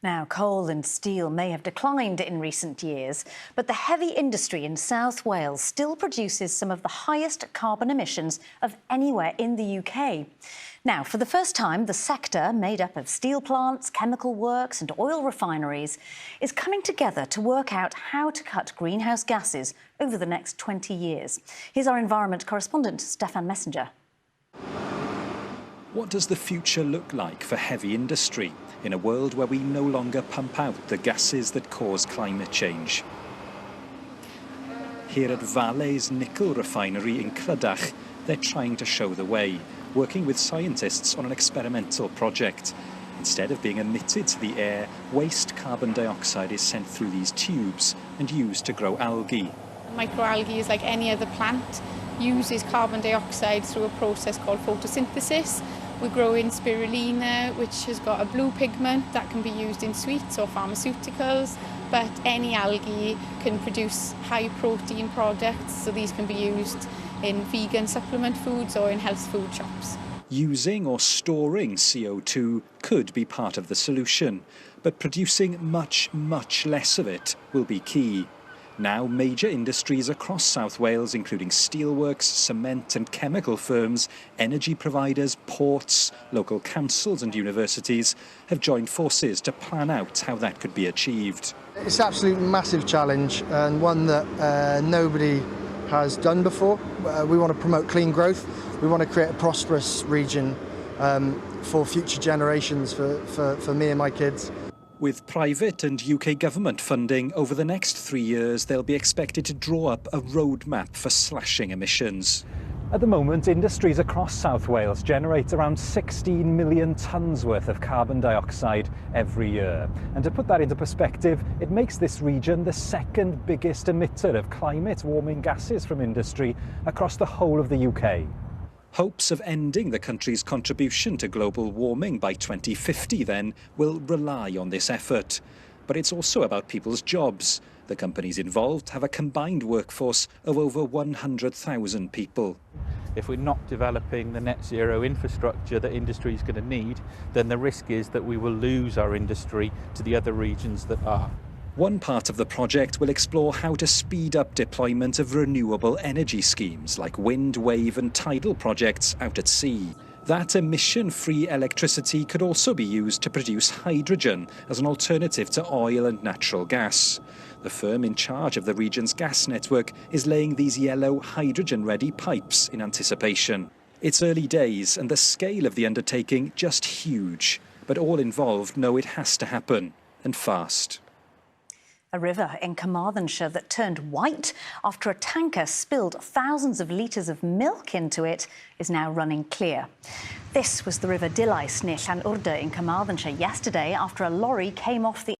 Now, coal and steel may have declined in recent years, but the heavy industry in South Wales still produces some of the highest carbon emissions of anywhere in the UK. Now, for the first time, the sector, made up of steel plants, chemical works and oil refineries, is coming together to work out how to cut greenhouse gases over the next 20 years. Here's our environment correspondent, Stefan Messenger. What does the future look like for heavy industry in a world where we no longer pump out the gases that cause climate change? Here at Vale's nickel refinery in Clydach, they're trying to show the way, working with scientists on an experimental project. Instead of being emitted to the air, waste carbon dioxide is sent through these tubes and used to grow algae. Microalgae is like any other plant, uses carbon dioxide through a process called photosynthesis. We're growing spirulina, which has got a blue pigment that can be used in sweets or pharmaceuticals, but any algae can produce high protein products, so these can be used in vegan supplement foods or in health food shops. Using or storing CO2 could be part of the solution, but producing much less of it will be key. Now, major industries across South Wales, including steelworks, cement and chemical firms, energy providers, ports, local councils and universities have joined forces to plan out how that could be achieved. It's an absolute massive challenge and one that nobody has done before. We want to promote clean growth. We want to create a prosperous region for future generations, for me and my kids. With private and UK government funding, over the next 3 years, they'll be expected to draw up a roadmap for slashing emissions. At the moment, industries across South Wales generate around 16 million tonnes worth of carbon dioxide every year. And to put that into perspective, it makes this region the second biggest emitter of climate-warming gases from industry across the whole of the UK. Hopes of ending the country's contribution to global warming by 2050, then, will rely on this effort. But it's also about people's jobs. The companies involved have a combined workforce of over 100,000 people. If we're not developing the net zero infrastructure that industry is going to need, then the risk is that we will lose our industry to the other regions that are. One part of the project will explore how to speed up deployment of renewable energy schemes like wind, wave and tidal projects out at sea. That emission-free electricity could also be used to produce hydrogen as an alternative to oil and natural gas. The firm in charge of the region's gas network is laying these yellow hydrogen-ready pipes in anticipation. It's early days and the scale of the undertaking just huge, but all involved know it has to happen, and fast. A river in Carmarthenshire that turned white after a tanker spilled thousands of litres of milk into it is now running clear. This was the River Dillais near Llanwrda in Carmarthenshire yesterday after a lorry came off the